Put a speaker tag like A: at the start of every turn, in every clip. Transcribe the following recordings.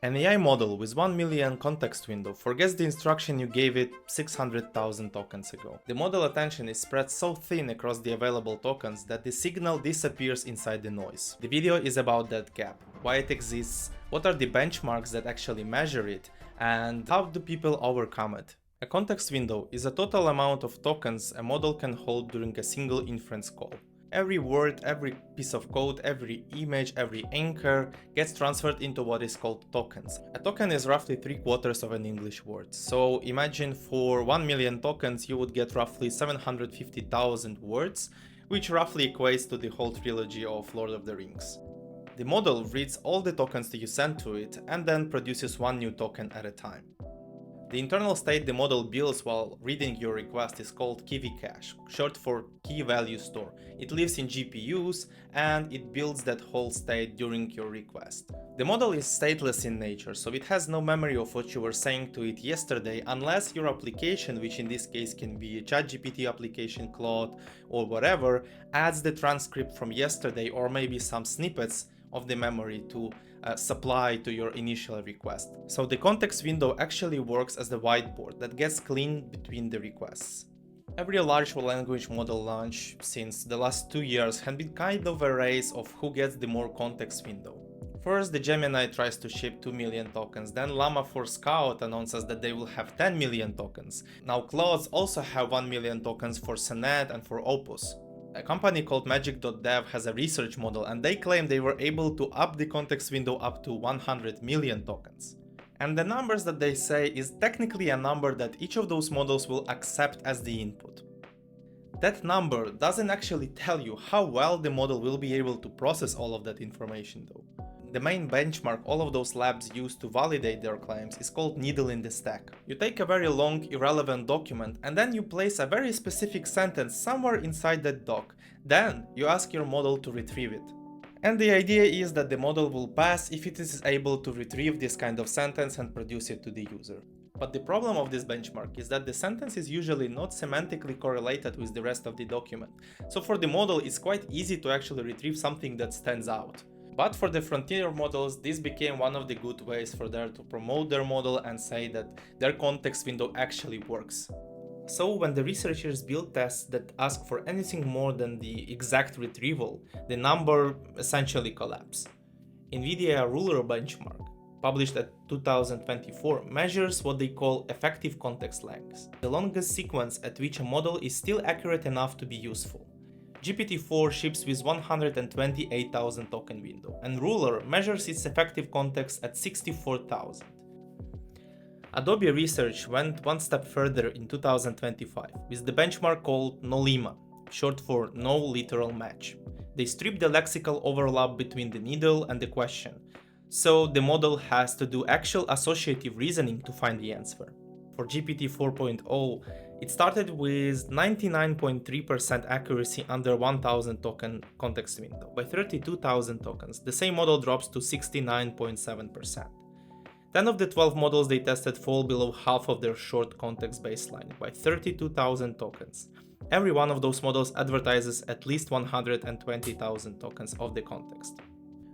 A: An AI model with 1 million context window forgets the instruction you gave it 600,000 tokens ago. The model attention is spread so thin across the available tokens that the signal disappears inside the noise. The video is about that gap, why it exists, what are the benchmarks that actually measure it, and how do people overcome it. A context window is a total amount of tokens a model can hold during a single inference call. Every word, every piece of code, every image, every anchor gets transferred into what is called tokens. A token is roughly 3/4 of an English word. So imagine for 1 million tokens you would get roughly 750,000 words, which roughly equates to the whole trilogy of Lord of the Rings. The model reads all the tokens that you send to it and then produces one new token at a time. The internal state the model builds while reading your request is called key cache, short for key value store. It lives in GPUs and it builds that whole state during your request. The model is stateless in nature, so it has no memory of what you were saying to it yesterday unless your application, which in this case can be a ChatGPT application, Claude, or whatever, adds the transcript from yesterday or maybe some snippets of the memory to supply to your initial request. So the context window actually works as the whiteboard that gets cleaned between the requests. Every large language model launch since the last 2 years has been kind of a race of who gets the more context window. First, the Gemini tries to ship 2 million tokens, then Llama 4 Scout announces that they will have 10 million tokens. Now Claudes also have 1 million tokens for Sonnet and for Opus. A company called Magic.dev has a research model and they claim they were able to up the context window up to 100 million tokens. And the numbers that they say is technically a number that each of those models will accept as the input. That number doesn't actually tell you how well the model will be able to process all of that information though. The main benchmark all of those labs use to validate their claims is called needle in the stack. You take a very long, irrelevant document and then you place a very specific sentence somewhere inside that doc. Then you ask your model to retrieve it. And the idea is that the model will pass if it is able to retrieve this kind of sentence and produce it to the user. But the problem of this benchmark is that the sentence is usually not semantically correlated with the rest of the document. So for the model it's quite easy to actually retrieve something that stands out. But for the frontier models, this became one of the good ways for them to promote their model and say that their context window actually works. So when the researchers build tests that ask for anything more than the exact retrieval, the number essentially collapses. NVIDIA Ruler benchmark, published at 2024, measures what they call effective context lengths, the longest sequence at which a model is still accurate enough to be useful. GPT-4 ships with 128,000 token window, and Ruler measures its effective context at 64,000. Adobe Research went one step further in 2025 with the benchmark called NoLiMA, short for No Literal Match. They stripped the lexical overlap between the needle and the question, so the model has to do actual associative reasoning to find the answer. For GPT 4.0, it started with 99.3% accuracy under 1000 token context window. By 32,000 tokens, the same model drops to 69.7%. 10 of the 12 models they tested fall below half of their short context baseline by 32,000 tokens. Every one of those models advertises at least 120,000 tokens of the context.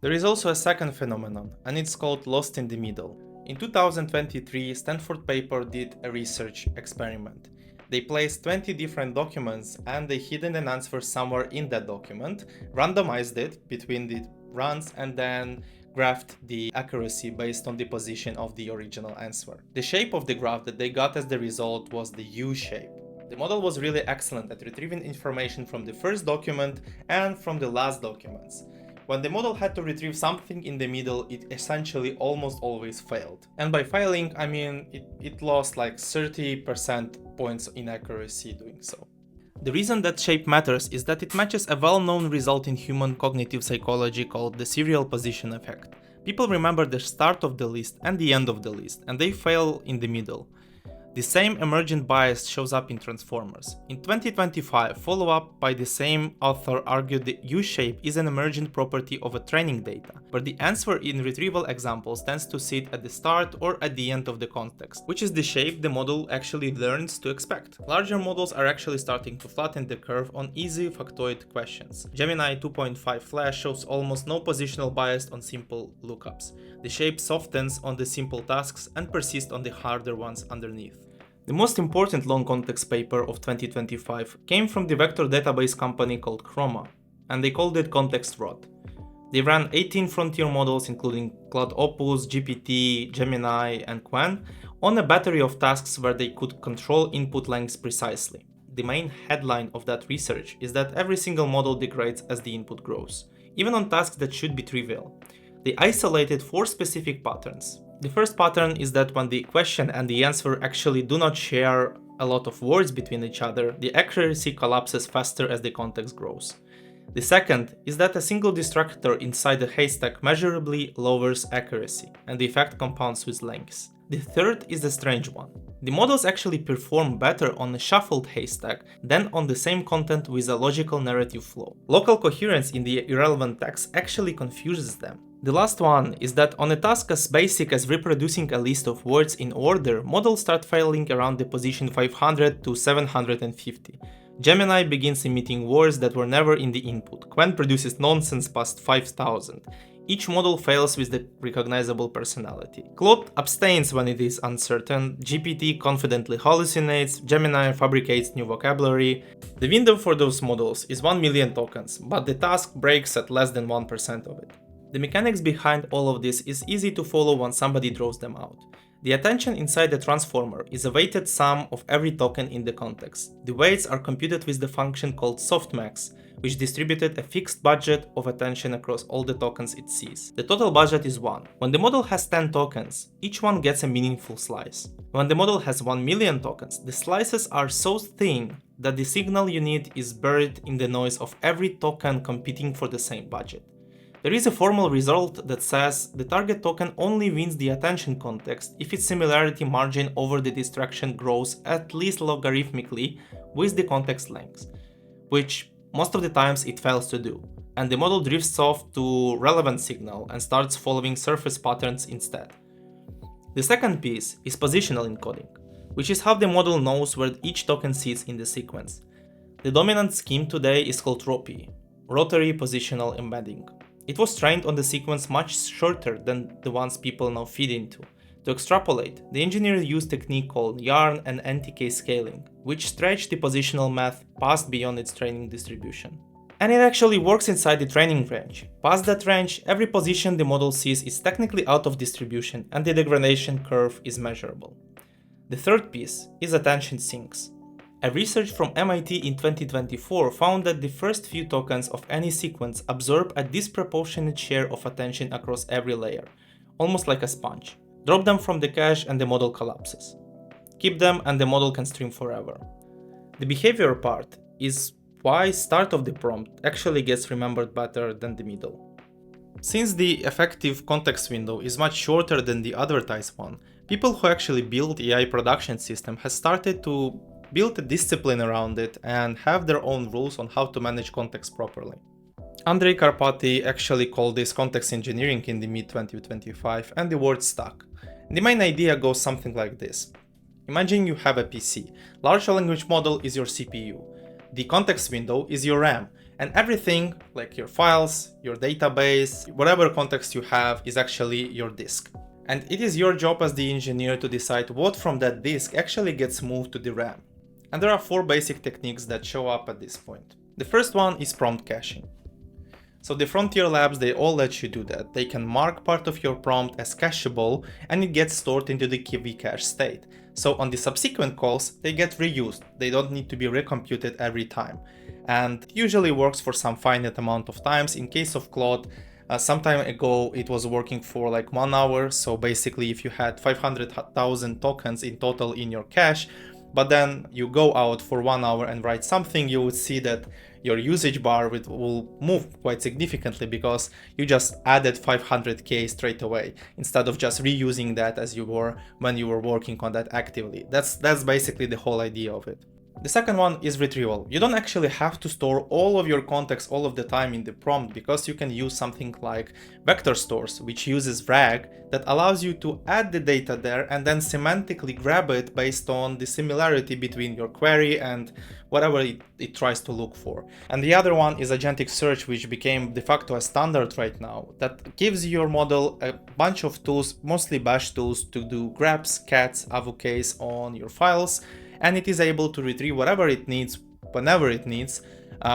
A: There is also a second phenomenon, and it's called lost in the middle. In 2023, Stanford paper did a research experiment. They placed 20 different documents and they hidden an answer somewhere in that document, randomized it between the runs and then graphed the accuracy based on the position of the original answer. The shape of the graph that they got as the result was the U shape. The model was really excellent at retrieving information from the first document and from the last documents. When the model had to retrieve something in the middle, it essentially almost always failed. And by failing, I mean it lost like 30% points in accuracy doing so. The reason that shape matters is that it matches a well-known result in human cognitive psychology called the serial position effect. People remember the start of the list and the end of the list, and they fail in the middle. The same emergent bias shows up in transformers. In 2025, follow-up by the same author argued the U-shape is an emergent property of a training data, where the answer in retrieval examples tends to sit at the start or at the end of the context, which is the shape the model actually learns to expect. Larger models are actually starting to flatten the curve on easy factoid questions. Gemini 2.5 Flash shows almost no positional bias on simple lookups. The shape softens on the simple tasks and persists on the harder ones underneath. The most important long context paper of 2025 came from the vector database company called Chroma, and they called it Context Rot. They ran 18 frontier models including Cloud Opus, GPT, Gemini, and Qwen on a battery of tasks where they could control input lengths precisely. The main headline of that research is that every single model degrades as the input grows, even on tasks that should be trivial. They isolated 4 specific patterns. The first pattern is that when the question and the answer actually do not share a lot of words between each other, the accuracy collapses faster as the context grows. The second is that a single destructor inside the haystack measurably lowers accuracy, and the effect compounds with lengths. The third is the strange one. The models actually perform better on a shuffled haystack than on the same content with a logical narrative flow. Local coherence in the irrelevant text actually confuses them. The last one is that on a task as basic as reproducing a list of words in order, models start failing around the position 500 to 750. Gemini begins emitting words that were never in the input. Qwen produces nonsense past 5000. Each model fails with the recognizable personality. Claude abstains when it is uncertain, GPT confidently hallucinates, Gemini fabricates new vocabulary. The window for those models is 1 million tokens, but the task breaks at less than 1% of it. The mechanics behind all of this is easy to follow when somebody draws them out. The attention inside the transformer is a weighted sum of every token in the context. The weights are computed with the function called Softmax, which distributed a fixed budget of attention across all the tokens it sees. The total budget is 1. When the model has 10 tokens, each one gets a meaningful slice. When the model has 1 million tokens, the slices are so thin that the signal you need is buried in the noise of every token competing for the same budget. There is a formal result that says the target token only wins the attention context if its similarity margin over the distraction grows at least logarithmically with the context length, which most of the times it fails to do, and the model drifts off to relevant signal and starts following surface patterns instead. The second piece is positional encoding, which is how the model knows where each token sits in the sequence. The dominant scheme today is called ROPE, Rotary Positional Embedding. It was trained on the sequence much shorter than the ones people now feed into. To extrapolate, the engineer used a technique called yarn and NTK scaling, which stretched the positional math past beyond its training distribution. And it actually works inside the training range. Past that range, every position the model sees is technically out of distribution and the degradation curve is measurable. The third piece is attention sinks. A research from MIT in 2024 found that the first few tokens of any sequence absorb a disproportionate share of attention across every layer, almost like a sponge. Drop them from the cache and the model collapses. Keep them and the model can stream forever. The behavior part is why start of the prompt actually gets remembered better than the middle. Since the effective context window is much shorter than the advertised one, people who actually build AI production system has started to build a discipline around it and have their own rules on how to manage context properly. Andrei Karpathy actually called this context engineering in the mid-2025 and the word stuck. The main idea goes something like this. Imagine you have a PC. Large language model is your CPU. The context window is your RAM, and everything, like your files, your database, whatever context you have, is actually your disk. And it is your job as the engineer to decide what from that disk actually gets moved to the RAM. And there are 4 basic techniques that show up at this point. The first one is prompt caching. So the frontier labs, they all let you do that. They can mark part of your prompt as cacheable and it gets stored into the vcache state. So on the subsequent calls, they get reused. They don't need to be recomputed every time. And it usually works for some finite amount of times. In case of Claude, some time ago it was working for like 1 hour. So basically if you had 500,000 tokens in total in your cache, but then you go out for 1 hour and write something, you would see that your usage bar will move quite significantly because you just added 500k straight away instead of just reusing that as you were when you were working on that actively. That's basically the whole idea of it. The second one is retrieval. You don't actually have to store all of your context all of the time in the prompt, because you can use something like vector stores, which uses RAG, that allows you to add the data there and then semantically grab it based on the similarity between your query and whatever it tries to look for. And the other one is agentic search, which became de facto a standard right now, that gives your model a bunch of tools, mostly bash tools, to do grabs, cats, avocates on your files, and it is able to retrieve whatever it needs, whenever it needs,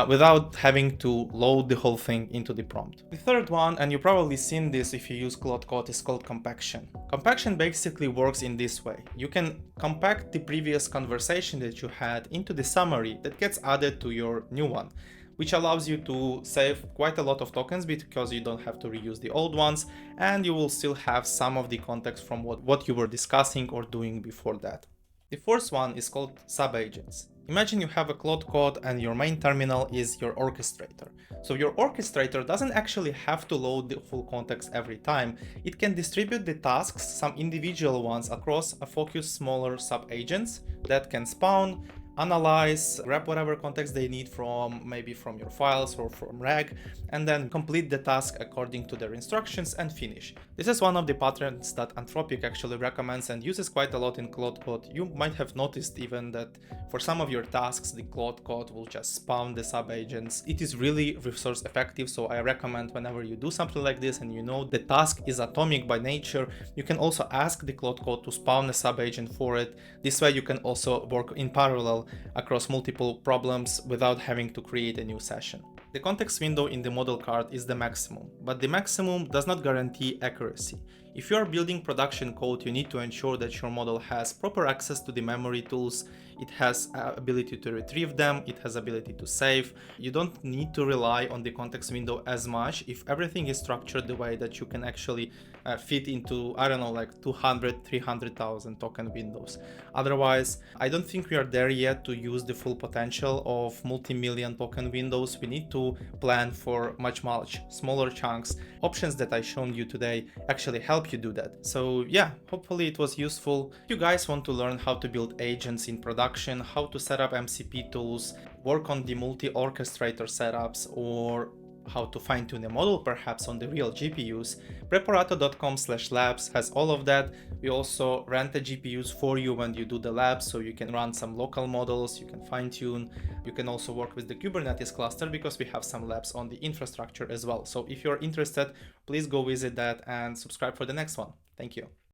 A: without having to load the whole thing into the prompt. The third one, and you've probably seen this if you use Claude Code, is called compaction. Compaction basically works in this way. You can compact the previous conversation that you had into the summary that gets added to your new one, which allows you to save quite a lot of tokens because you don't have to reuse the old ones, and you will still have some of the context from what you were discussing or doing before that. The fourth one is called sub-agents. Imagine you have a Claude Code and your main terminal is your orchestrator. So your orchestrator doesn't actually have to load the full context every time. It can distribute the tasks, some individual ones, across a focused smaller sub-agents that can spawn, analyze, grab whatever context they need from maybe from your files or from RAG, and then complete the task according to their instructions and finish. This is one of the patterns that Anthropic actually recommends and uses quite a lot in Claude Code. You might have noticed even that for some of your tasks, the Claude Code will just spawn the sub-agents. It is really resource effective, so I recommend whenever you do something like this and you know the task is atomic by nature, you can also ask the Claude Code to spawn a sub-agent for it. This way you can also work in parallel across multiple problems without having to create a new session. The context window in the model card is the maximum, but the maximum does not guarantee accuracy. If you are building production code, you need to ensure that your model has proper access to the memory tools, it has ability to retrieve them, it has ability to save. You don't need to rely on the context window as much if everything is structured the way that you can actually fit into, I don't know, like 200, 300,000 token windows. Otherwise, I don't think we are there yet to use the full potential of multi-million token windows. We need to plan for much smaller chunks. Options that I shown you today actually help you do that. So yeah, hopefully it was useful. If you guys want to learn how to build agents in production, how to set up MCP tools, work on the multi-orchestrator setups, or how to fine-tune a model perhaps on the real GPUs, preparato.com/labs has all of that. We also rent the GPUs for you when you do the labs, so you can run some local models, you can fine-tune, you can also work with the Kubernetes cluster because we have some labs on the infrastructure as well. So if you're interested, please go visit that and subscribe for the next one. Thank you.